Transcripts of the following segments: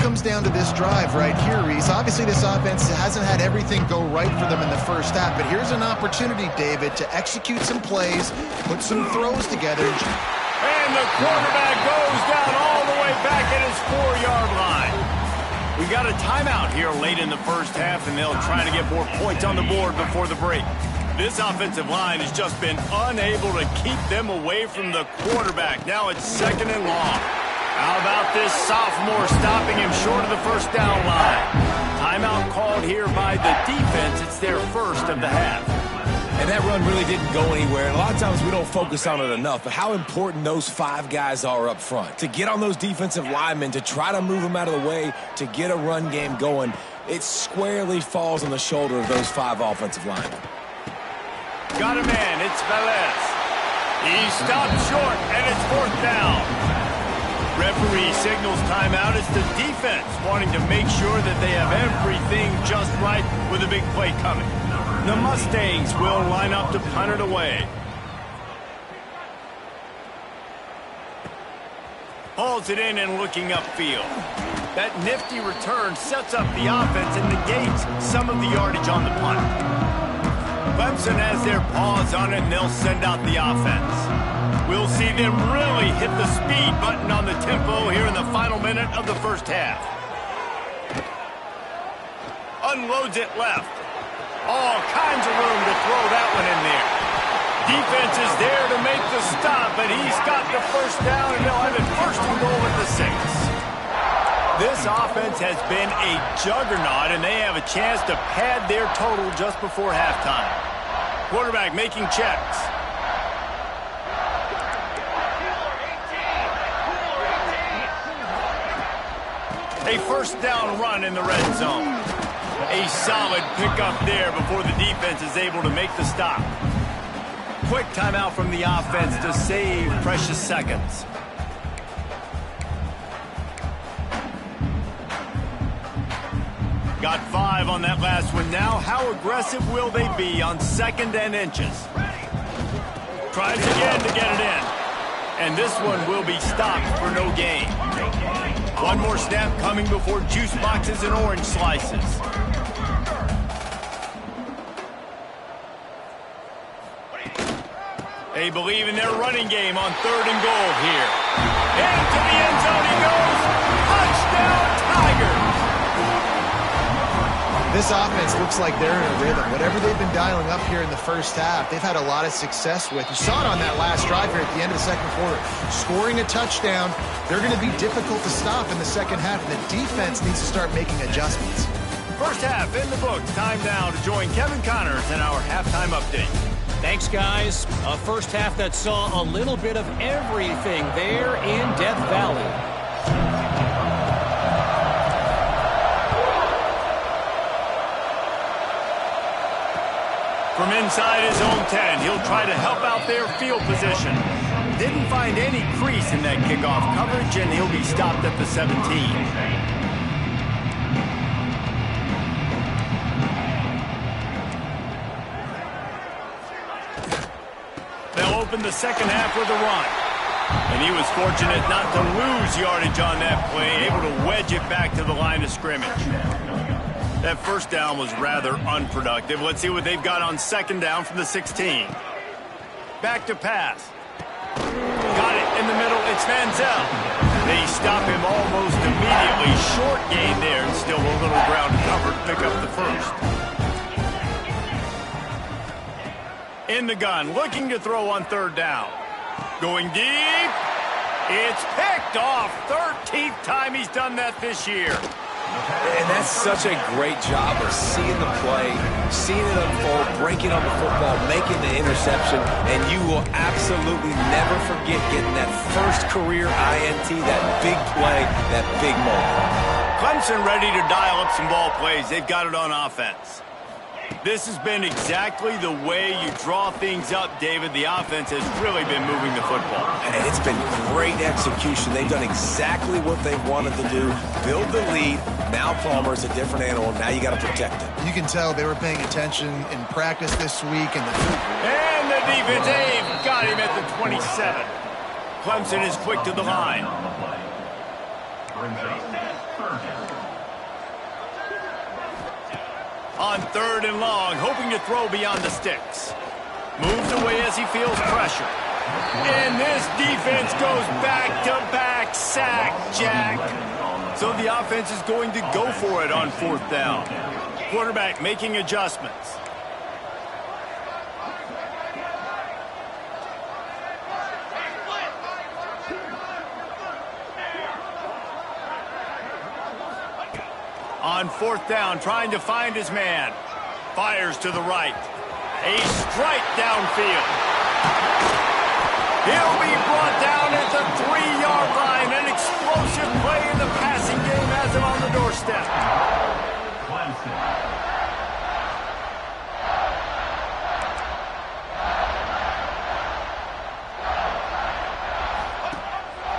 comes down to this drive right here, Reese. Obviously, this offense hasn't had everything go right for them in the first half, but here's an opportunity, David, to execute some plays, put some throws together. And the quarterback goes down all the way back at his 4-yard line. We got a timeout here late in the first half, and they'll try to get more points on the board before the break. This offensive line has just been unable to keep them away from the quarterback. Now it's 2nd and long. How about this sophomore stopping him short of the first down line? Timeout called here by the defense. It's their first of the half. And that run really didn't go anywhere. And a lot of times we don't focus on it enough, but how important those 5 guys are up front. To get on those defensive linemen, to try to move them out of the way, to get a run game going, it squarely falls on the shoulder of those 5 offensive linemen. Got a man. It's Velez. He stopped short, and it's 4th down. Referee signals timeout. It's the defense wanting to make sure that they have everything just right with a big play coming. The Mustangs will line up to punt it away. Hauls it in and looking upfield. That nifty return sets up the offense and negates some of the yardage on the punt. Clemson has their paws on it, and they'll send out the offense. We'll see them really hit the speed button on the tempo here in the final minute of the first half. Unloads it left. All kinds of room to throw that one in there. Defense is there to make the stop, but he's got the first down, and they'll have it 1st and goal at the 6. This offense has been a juggernaut, and they have a chance to pad their total just before halftime. Quarterback making checks. A 1st down run in the red zone. A solid pickup there before the defense is able to make the stop. Quick timeout from the offense to save precious seconds. Got 5 on that last one now. How aggressive will they be on 2nd and inches? Tries again to get it in. And this one will be stopped for no gain. One more snap coming before juice boxes and orange slices. They believe in their running game on 3rd and goal here. Into the end zone he goes. Touchdown, Tigers! This offense looks like they're in a rhythm. Whatever they've been dialing up here in the first half, they've had a lot of success with. You saw it on that last drive here at the end of the 2nd quarter. Scoring a touchdown, they're going to be difficult to stop in the 2nd half, and the defense needs to start making adjustments. First half in the books. Time now to join Kevin Connors in our halftime update. Thanks, guys. A first half that saw a little bit of everything there in Death Valley. From inside his own 10, he'll try to help out their field position. Didn't find any crease in that kickoff coverage, and he'll be stopped at the 17. They'll open the 2nd half with a run. And he was fortunate not to lose yardage on that play, able to wedge it back to the line of scrimmage. That 1st down was rather unproductive. Let's see what they've got on 2nd down from the 16. Back to pass. Got it in the middle. It's Manziel. They stop him almost immediately. Short gain there, and still a little ground covered. Pick up the 1st. In the gun, looking to throw on 3rd down. Going deep. It's picked off. 13th time he's done that this year. And that's such a great job of seeing the play, seeing it unfold, breaking on the football, making the interception, and you will absolutely never forget getting that first career INT, that big play, that big moment. Clemson ready to dial up some ball plays. They've got it on offense. This has been exactly the way you draw things up, David. The offense has really been moving the football. And it's been great execution. They've done exactly what they wanted to do. Build the lead. Now Palmer's a different animal. Now you got to protect it. You can tell they were paying attention in practice this week. And the defense, they've got him at the 27. Clemson is quick to the line. On 3rd and long, hoping to throw beyond the sticks. Moves away as he feels pressure. And this defense goes back-to-back sack, Jack. So the offense is going to go for it on 4th down. Quarterback making adjustments. On 4th down, trying to find his man. Fires to the right. A strike downfield. He'll be brought down at the 3-yard line. An explosive play in the passing game has him on the doorstep.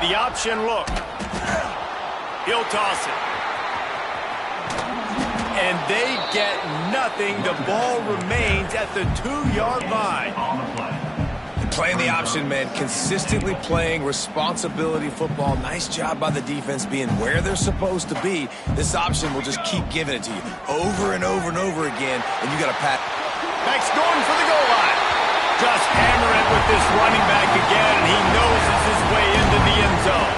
The option look. He'll toss it. And they get nothing. The ball remains at the 2-yard line. Playing the option, man. Consistently playing responsibility football. Nice job by the defense being where they're supposed to be. This option will just keep giving it to you over and over and over again. And you got to pat. Back's going for the goal line. Just hammer it with this running back again. And he noses his way into the end zone.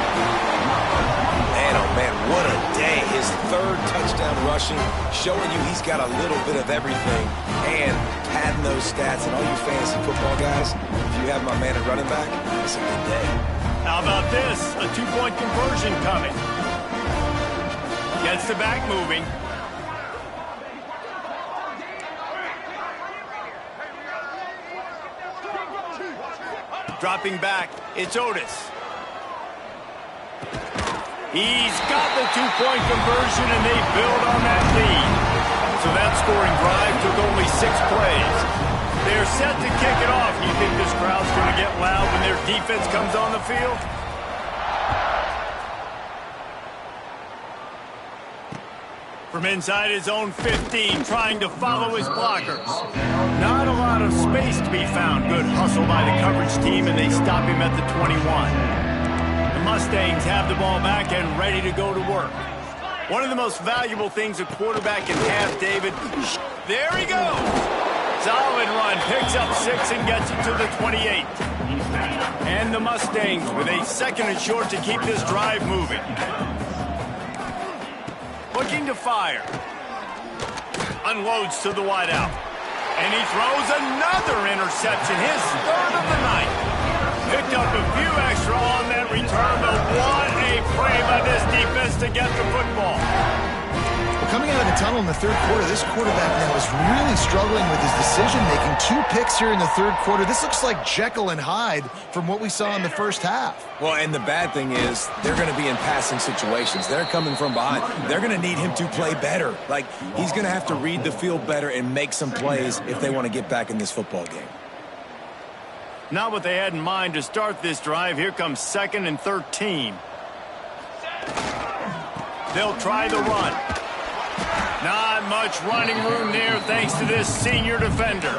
Man, oh man, what a day. His 3rd touchdown rushing, showing you he's got a little bit of everything and padding those stats. And all you fantasy football guys, if you have my man at running back, it's a good day. How about this? A 2-point conversion coming. Gets the back moving. Dropping back, it's Otis. He's got the 2-point conversion, and they build on that lead. So that scoring drive took only 6 plays. They're set to kick it off. You think this crowd's going to get loud when their defense comes on the field? From inside his own 15, trying to follow his blockers. Not a lot of space to be found. Good hustle by the coverage team, and they stop him at the 21. The Mustangs have the ball back and ready to go to work. One of the most valuable things a quarterback can have, David. There he goes. Solid run, picks up 6 and gets it to the 28. And the Mustangs with a 2nd and short to keep this drive moving. Looking to fire. Unloads to the wideout. And he throws another interception, his 3rd of the night. Picked up a few extra on that return, but what a play by this defense to get the football. Well, coming out of the tunnel in the 3rd quarter, this quarterback now is really struggling with his decision-making. 2 picks here in the 3rd quarter. This looks like Jekyll and Hyde from what we saw in the first half. Well, and the bad thing is they're going to be in passing situations. They're coming from behind. They're going to need him to play better. Like, he's going to have to read the field better and make some plays if they want to get back in this football game. Not what they had in mind to start this drive. Here comes 2nd and 13. They'll try the run. Not much running room there thanks to this senior defender.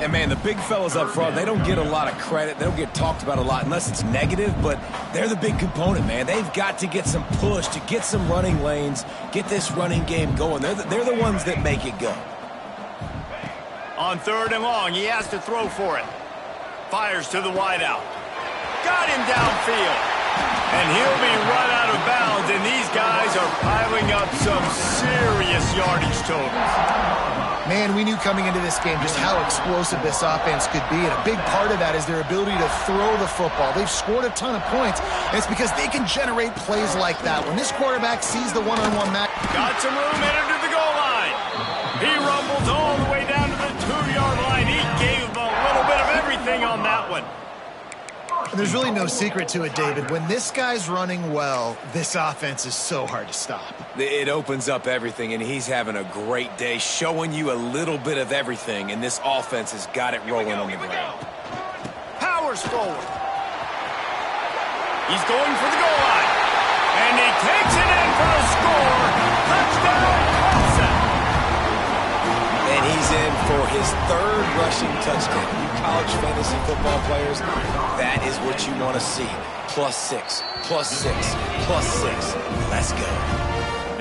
And, man, the big fellas up front, they don't get a lot of credit. They don't get talked about a lot unless it's negative, but they're the big component, man. They've got to get some push, to get some running lanes, get this running game going. They're the ones that make it go. On 3rd and long, he has to throw for it. Fires to the wideout. Got him downfield. And he'll be run out of bounds, and these guys are piling up some serious yardage totals. Man, we knew coming into this game just how explosive this offense could be, and a big part of that is their ability to throw the football. They've scored a ton of points, and it's because they can generate plays like that. When this quarterback sees the one-on-one match. Got some room, entered to the goal line. He rumbles all the way down to the 2-yard line. He gave a little bit of everything on that one. There's really no secret to it, David. When this guy's running well, this offense is so hard to stop. It opens up everything, and he's having a great day, showing you a little bit of everything, and this offense has got it rolling on the ground. Powers forward. He's going for the goal line. And he takes it in for the score. Touchdown, Carlson. And he's in for his 3rd rushing touchdown. You college fantasy football players, that is what you want to see. +6, +6, +6. Let's go.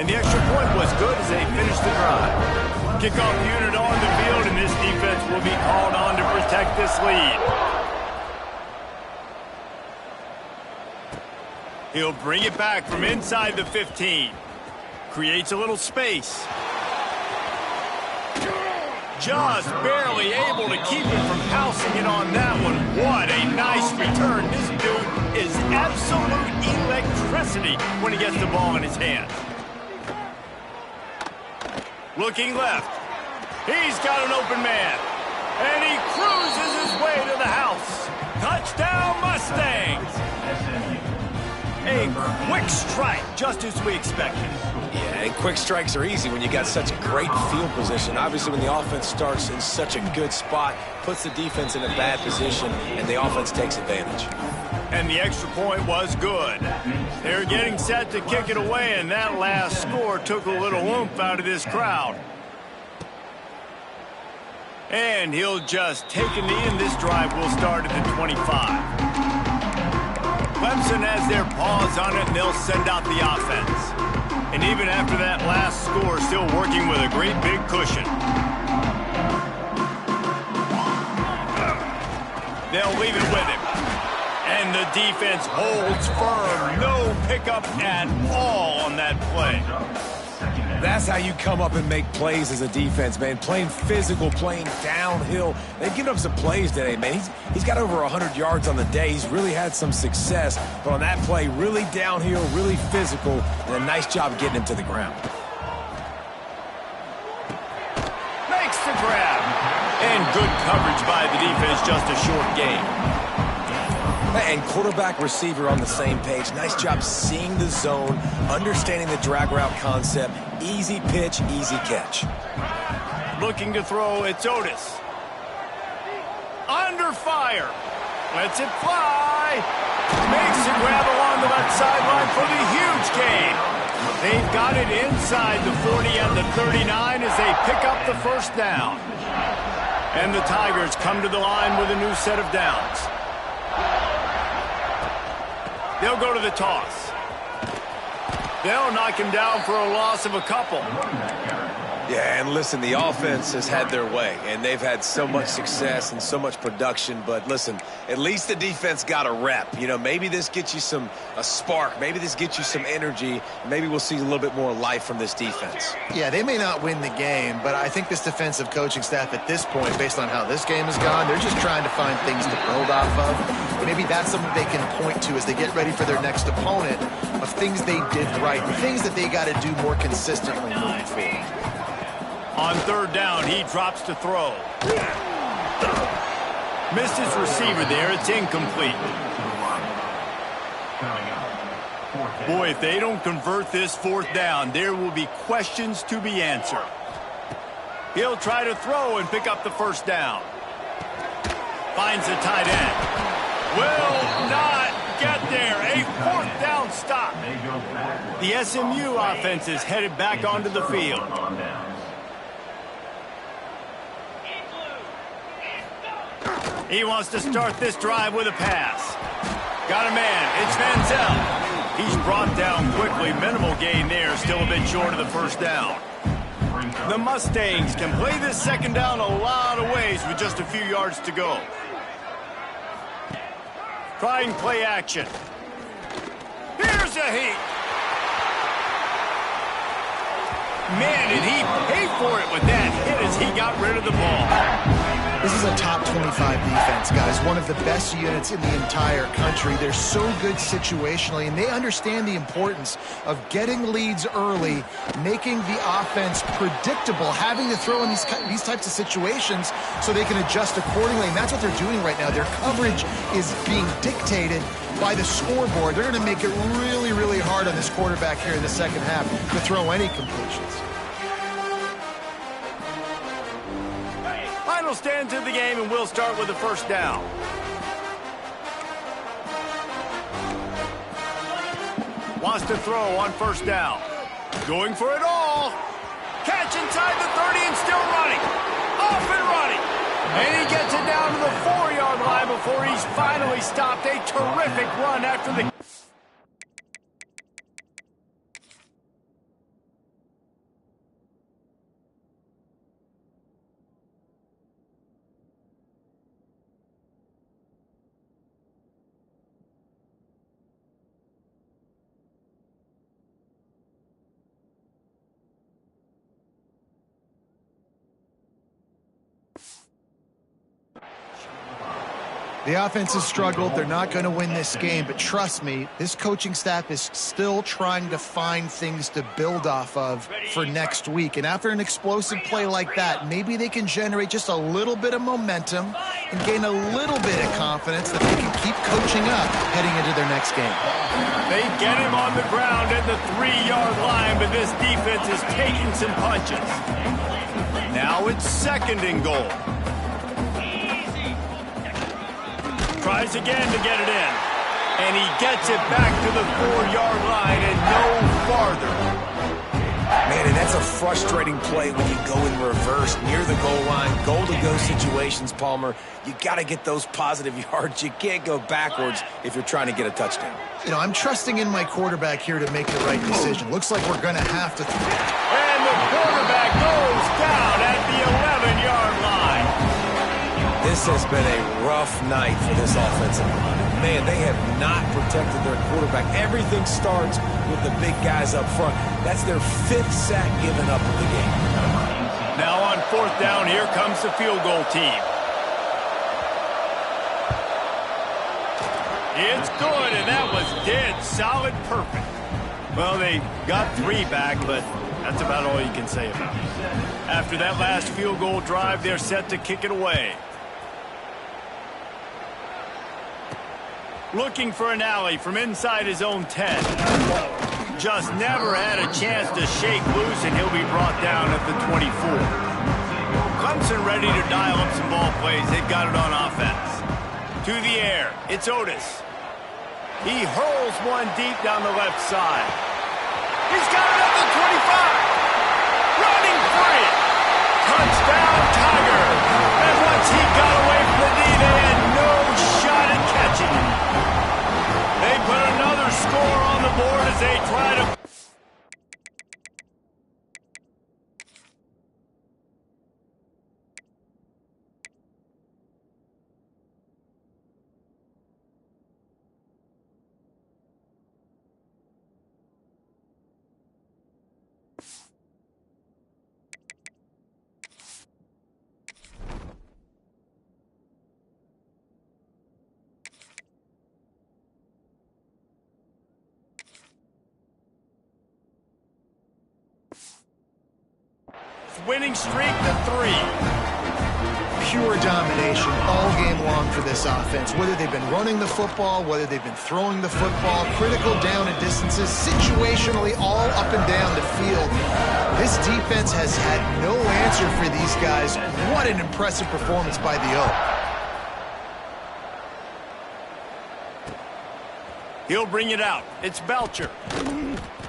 And the extra point was good as they finished the drive. Kickoff unit on the field, and this defense will be called on to protect this lead. He'll bring it back from inside the 15. Creates a little space. Just barely able to keep it from pouncing it on that one. What a nice return. This dude is absolute electricity when he gets the ball in his hand. Looking left. He's got an open man. And he cruises his way to the house. Touchdown, Mustangs! A quick strike, just as we expected. Yeah, and quick strikes are easy when you got such a great field position. Obviously, when the offense starts in such a good spot, puts the defense in a bad position, and the offense takes advantage. And the extra point was good. They're getting set to kick it away, and that last score took a little oomph out of this crowd. And he'll just take a knee, and this drive will start at the 25. Clemson has their paws on it, and they'll send out the offense. And even after that last score, still working with a great big cushion. They'll leave it with him. And the defense holds firm. No pickup at all on that play. That's how you come up and make plays as a defense, man. Playing physical, playing downhill. They've given up some plays today, man. He's got over 100 yards on the day. He's really had some success. But on that play, really downhill, really physical, and a nice job getting him to the ground. Makes the grab. And good coverage by the defense, just a short game. And quarterback receiver on the same page. Nice job seeing the zone, understanding the drag route concept. Easy pitch, easy catch. Looking to throw, it's Otis. Under fire. Lets it fly. Makes the grab along the left sideline for the huge gain. They've got it inside the 40 and the 39 as they pick up the first down. And the Tigers come to the line with a new set of downs. They'll go to the toss. They'll knock him down for a loss of a couple. Yeah, and listen, the offense has had their way, and they've had so much success and so much production. But listen, at least the defense got a rep. You know, maybe this gets you a spark. Maybe this gets you some energy. Maybe we'll see a little bit more life from this defense. Yeah, they may not win the game, but I think this defensive coaching staff at this point, based on how this game has gone, they're just trying to find things to build off of. Maybe that's something they can point to as they get ready for their next opponent of things they did right, things that they got to do more consistently moving forward. On third down, he drops to throw. Missed his receiver there. It's incomplete. Boy, if they don't convert this fourth down, there will be questions to be answered. He'll try to throw and pick up the first down. Finds the tight end. Will not get there. A fourth down stop. The SMU offense is headed back onto the field. He wants to start this drive with a pass. Got a man. It's Manziel. He's brought down quickly. Minimal gain there. Still a bit short of the first down. The Mustangs can play this second down a lot of ways with just a few yards to go. Trying play action. Here's a heat. Man, did he pay for it with that hit as he got rid of the ball. This is a top 25 defense, guys. One of the best units in the entire country. They're so good situationally, and they understand the importance of getting leads early, making the offense predictable, having to throw in these types of situations so they can adjust accordingly. And that's what they're doing right now. Their coverage is being dictated by the scoreboard. They're going to make it really, really hard on this quarterback here in the second half to throw any completions. Final stands of the game, and we'll start with the first down. Wants to throw on first down. Going for it all. Catch inside the 30 and still running. Off and running. And he gets it down to the 4-yard line before he's finally stopped. A terrific run after the... The offense has struggled. They're not going to win this game, but trust me, this coaching staff is still trying to find things to build off of for next week. And after an explosive play like that, maybe they can generate just a little bit of momentum and gain a little bit of confidence that they can keep coaching up heading into their next game. They get him on the ground at the 3-yard line, but this defense is taking some punches. Now it's 2nd and goal. Tries again to get it in. And he gets it back to the 4-yard line and no farther. Man, and that's a frustrating play when you go in reverse near the goal line. Goal-to-go situations, Palmer. You got to get those positive yards. You can't go backwards if you're trying to get a touchdown. You know, I'm trusting in my quarterback here to make the right decision. Looks like we're going to have to throw. And the quarterback goes down at the 11-yard line. This has been a rough night for this offensive line. Man, they have not protected their quarterback. Everything starts with the big guys up front. That's their 5th sack given up of the game. Now on 4th down, here comes the field goal team. It's good, and that was dead solid perfect. Well, they got 3 back, but that's about all you can say about it. After that last field goal drive, they're set to kick it away. Looking for an alley from inside his own 10. Just never had a chance to shake loose, and he'll be brought down at the 24. Clemson ready to dial up some ball plays. They've got it on offense. To the air, it's Otis. He hurls one deep down the left side. He's got it at the 25. Running free. Touchdown, Tigers. And once he got away from the knee, they had no shot at catching him. They put another score on the board as they try to... Winning streak to 3. Pure domination all game long for this offense. Whether they've been running the football, whether they've been throwing the football, critical down and distances, situationally all up and down the field. This defense has had no answer for these guys. What an impressive performance by the O. He'll bring it out. It's Belcher.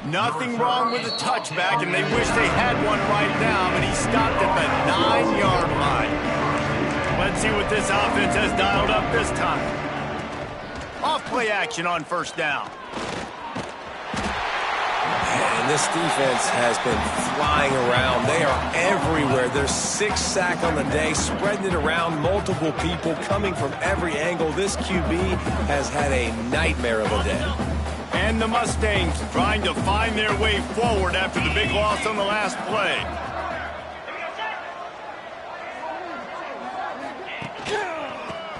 Nothing wrong with the touchback, and they wish they had one right now, but he stopped at the 9-yard line. Let's see what this offense has dialed up this time. Off-play action on 1st down. And this defense has been flying around. They are everywhere. There's 6 sacks on the day, spreading it around, multiple people coming from every angle. This QB has had a nightmare of a day. And the Mustangs trying to find their way forward after the big loss on the last play.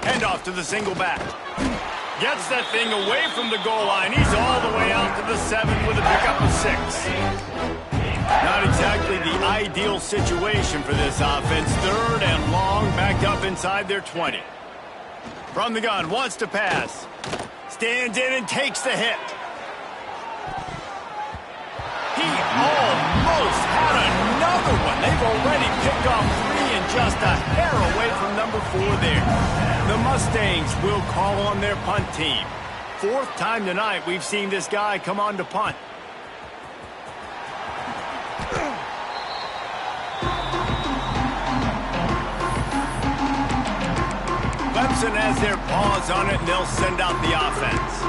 Hand off to the single back. Gets that thing away from the goal line. He's all the way out to the 7 with a pickup of 6. Not exactly the ideal situation for this offense. 3rd and long, backed up inside their 20. From the gun, wants to pass. Stands in and takes the hit. He almost had another one. They've already picked off 3 and just a hair away from number 4 there. The Mustangs will call on their punt team. 4th time tonight we've seen this guy come on to punt. Clemson has their paws on it, and they'll send out the offense.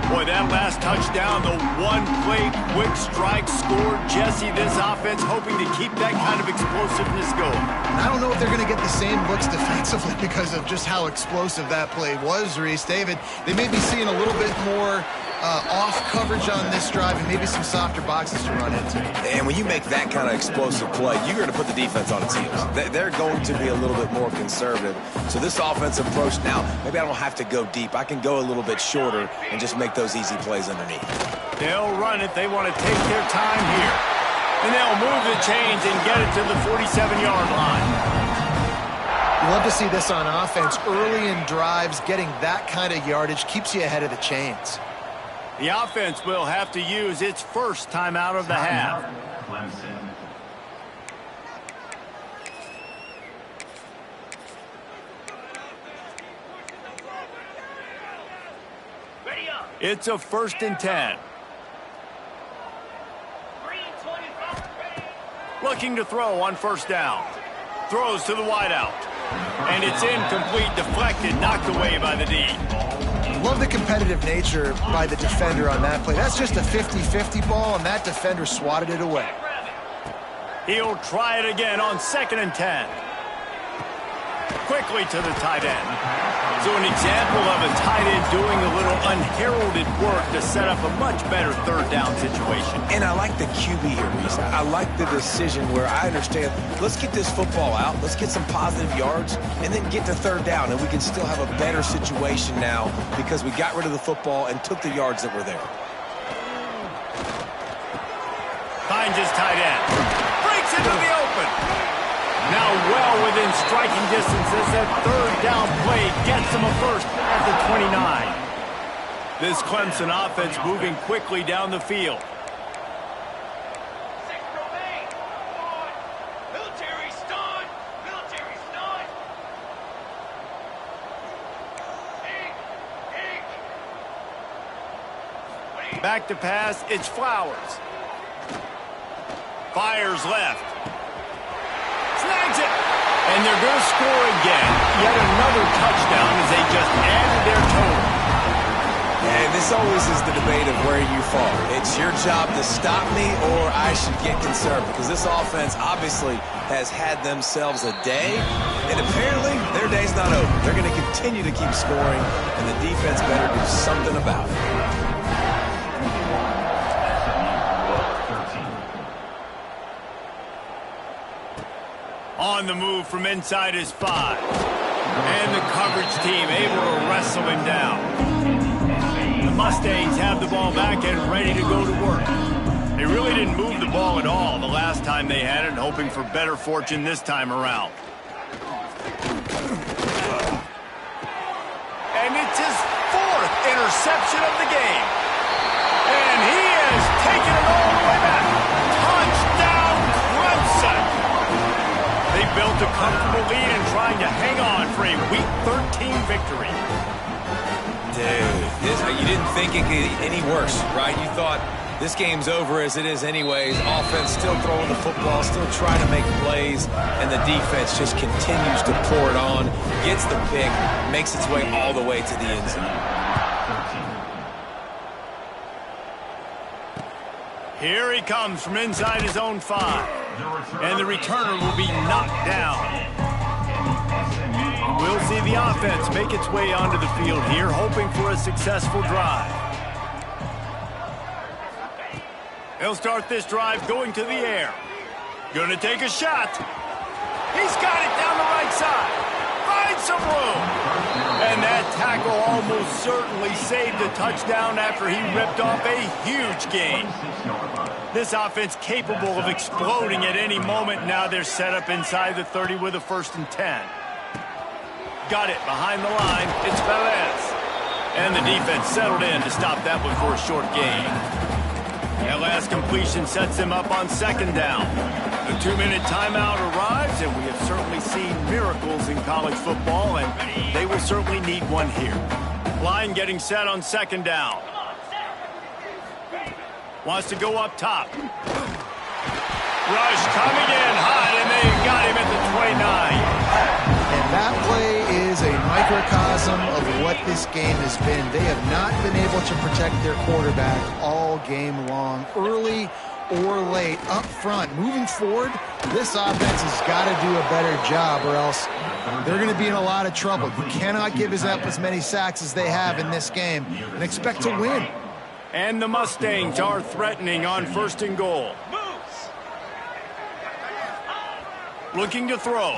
Boy, that last touchdown, the one-play quick strike scored. Jesse, this offense hoping to keep that kind of explosiveness going. And I don't know if they're going to get the same looks defensively because of just how explosive that play was, Reese. David, they may be seeing a little bit more off coverage on this drive and maybe some softer boxes to run into. And when you make that kind of explosive play, you're going to put the defense on its heels. They're going to be a little bit more conservative. So this offensive approach now, maybe I don't have to go deep. I can go a little bit shorter and just make those easy plays underneath. They'll run it. They want to take their time here. And they'll move the chains and get it to the 47-yard line. You love to see this on offense. Early in drives, getting that kind of yardage keeps you ahead of the chains. The offense will have to use its first timeout of the half. It's a 1st and 10. Looking to throw on 1st down. Throws to the wideout. And it's incomplete, deflected, knocked away by the D. Love the competitive nature by the defender on that play. That's just a 50-50 ball, and that defender swatted it away. He'll try it again on 2nd and 10. Quickly to the tight end. So an example of a tight end doing a little unheralded work to set up a much better 3rd down situation. And I like the QB here, Reese. I like the decision where I understand, let's get this football out, let's get some positive yards, and then get to 3rd down, and we can still have a better situation now because we got rid of the football and took the yards that were there. Finds his tight end. Breaks into the open. Now well within striking distance as that 3rd down play gets him a 1st at the 29. This Clemson offense moving quickly down the field. Back to pass, it's Flowers. Fires left. Snags it. And they're going to score again. Yet another touchdown as they just added their total. And this always is the debate of where you fall. It's your job to stop me or I should get conservative. Because this offense obviously has had themselves a day. And apparently their day's not over. They're going to continue to keep scoring. And the defense better do something about it. On the move from inside his 5. And the coverage team able to wrestle him down. The Mustangs have the ball back and ready to go to work. They really didn't move the ball at all the last time they had it, hoping for better fortune this time around. And it's his 4th interception of the game. And he has taken it all the way back. Touchdown, Clemson! They built a comfortable lead and trying to hang on for a Week 13 victory. Dude, you didn't think it could get any worse, right? You thought this game's over as it is anyways. Offense still throwing the football, still trying to make plays, and the defense just continues to pour it on, gets the pick, makes its way all the way to the end zone. Here he comes from inside his own 5. And the returner will be knocked down. We'll see the offense make its way onto the field here, hoping for a successful drive. He'll start this drive going to the air. Gonna take a shot. He's got it down the right side. Finds some room. And that tackle almost certainly saved a touchdown after he ripped off a huge gain. This offense capable of exploding at any moment. Now they're set up inside the 30 with a 1st and 10. Got it behind the line. It's Velez. And the defense settled in to stop that one for a short gain. That last completion sets him up on 2nd down. The 2-minute timeout arrives, and we have certainly seen miracles in college football, and they will certainly need one here. Line getting set on 2nd down. Wants to go up top. Rush coming in hot, and they got him at the 29. And that play is a microcosm of what this game has been. They have not been able to protect their quarterback all game long, early or late, up front. Moving forward, this offense has got to do a better job or else they're going to be in a lot of trouble. You cannot give up as many sacks as they have in this game and expect to win. And the Mustangs are threatening on 1st and goal. Looking to throw.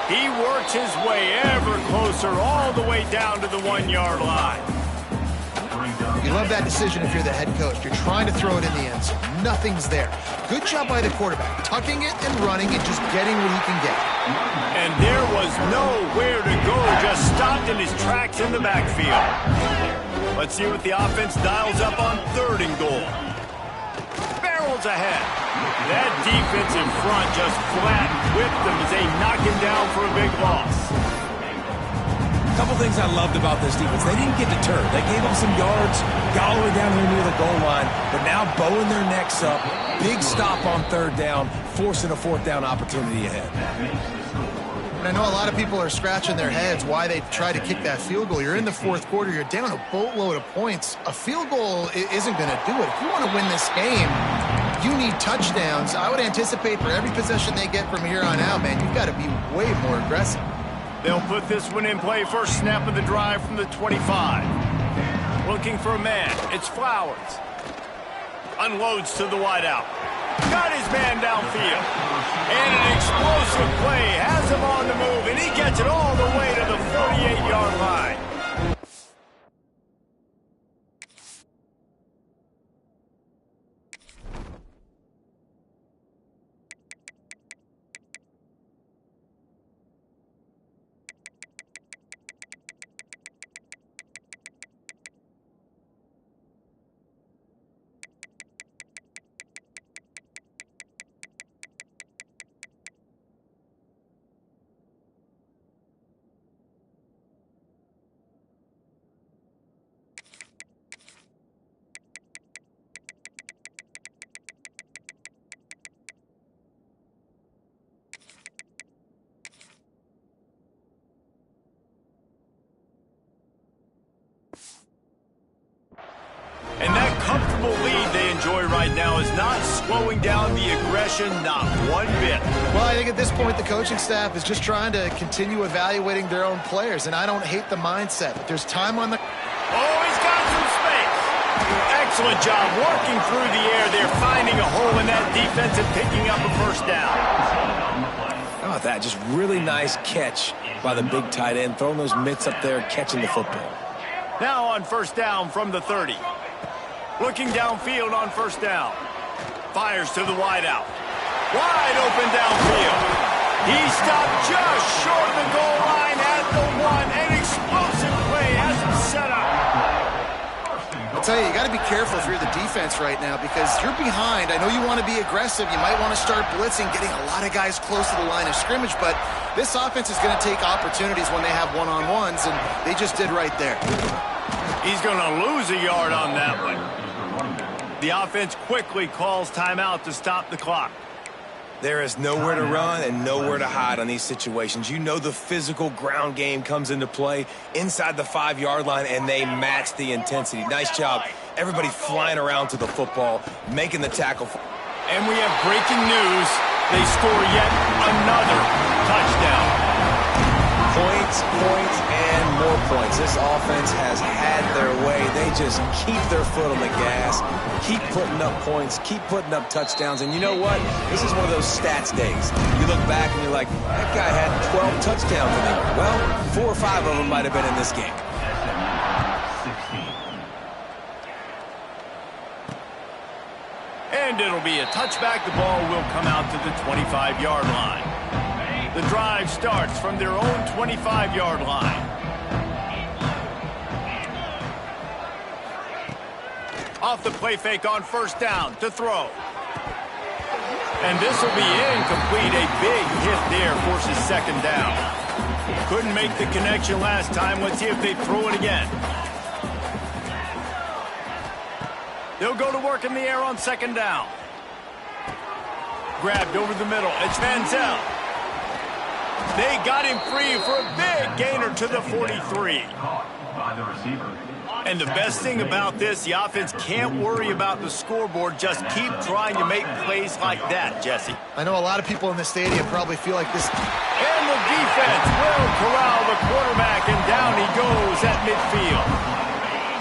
He works his way ever closer all the way down to the 1-yard line. You love that decision if you're the head coach. You're trying to throw it in the end zone. Nothing's there. Good job by the quarterback, tucking it and running and just getting what he can get. And there was nowhere to go, just stopped in his tracks in the backfield. Let's see what the offense dials up on 3rd and goal. Barrels ahead. That defense in front just flat whipped them as they knock him down for a big loss. A couple things I loved about this defense. They didn't get deterred. They gave them some yards, got all the way down here near the goal line, but now bowing their necks up, big stop on 3rd down, forcing a 4th down opportunity ahead. And I know a lot of people are scratching their heads why they try to kick that field goal. You're in the 4th quarter. You're down a boatload of points. A field goal isn't going to do it. If you want to win this game, you need touchdowns. I would anticipate for every possession they get from here on out, man, you've got to be way more aggressive. They'll put this one in play. First snap of the drive from the 25. Looking for a man. It's Flowers. Unloads to the wideout. Got his man downfield. And an explosive play has him on the move, and he gets it all the way to the 48-yard line. And that comfortable lead they enjoy right now is not slowing down the aggression, not one bit. Well, I think at this point the coaching staff is just trying to continue evaluating their own players, and I don't hate the mindset. But there's time on the... Oh, he's got some space. Excellent job working through the air. They're finding a hole in that defense and picking up a 1st down. How about that? Just really nice catch by the big tight end, throwing those mitts up there and catching the football. Now on 1st down from the 30. Looking downfield on 1st down. Fires to the wideout. Wide open downfield. He stopped just short of the goal line at the 1. An explosive play has him set up. I'll tell you, you got to be careful if you're the defense right now because you're behind. I know you want to be aggressive. You might want to start blitzing, getting a lot of guys close to the line of scrimmage, but this offense is going to take opportunities when they have one-on-ones, and they just did right there. He's going to lose a yard on that one. The offense quickly calls timeout to stop the clock. There is nowhere to run and nowhere to hide on these situations. You know the physical ground game comes into play inside the 5-yard line, and they match the intensity. Nice job. Everybody flying around to the football, making the tackle. And we have breaking news. They score yet another touchdown. Points, and more points. This offense has had their way. They just keep their foot on the gas, keep putting up points, keep putting up touchdowns. And you know what? This is one of those stats days. You look back and you're like, that guy had 12 touchdowns in there. Well, 4 or 5 of them might have been in this game. And it'll be a touchback. The ball will come out to the 25-yard line. The drive starts from their own 25-yard line. Off the play fake on 1st down to throw. And this will be incomplete. A big hit there forces 2nd down. Couldn't make the connection last time. Let's see if they throw it again. They'll go to work in the air on 2nd down. Grabbed over the middle. It's Manziel. They got him free for a big gainer to the 43. by the receiver. And the best thing about this, the offense can't worry about the scoreboard. Just keep trying to make plays like that, Jesse. I know a lot of people in the stadium probably feel like this. And the defense will corral the quarterback, and down he goes at midfield.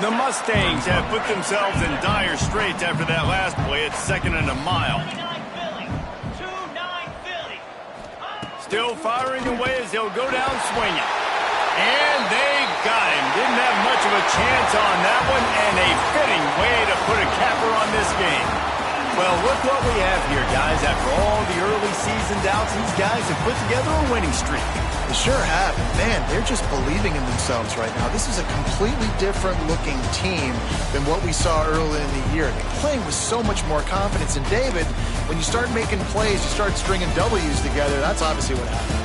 The Mustangs have put themselves in dire straits after that last play. It's 2nd and a mile. Still firing away as they'll go down swinging. And they got him. Didn't have much of a chance on that one, and a fitting way to put a capper on this game. Well, look what we have here, guys. After all the early season doubts, these guys have put together a winning streak. They sure have. Man, they're just believing in themselves right now. This is a completely different looking team than what we saw early in the year. They're playing with so much more confidence. And David, when you start making plays, you start stringing W's together, that's obviously what happens.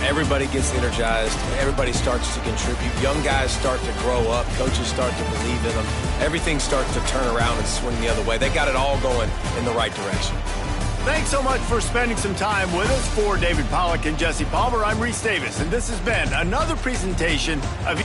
Everybody gets energized. Everybody starts to contribute. Young guys start to grow up. Coaches start to believe in them. Everything starts to turn around and swing the other way. They got it all going in the right direction. Thanks so much for spending some time with us. For David Pollack and Jesse Palmer, I'm Reese Davis, and this has been another presentation of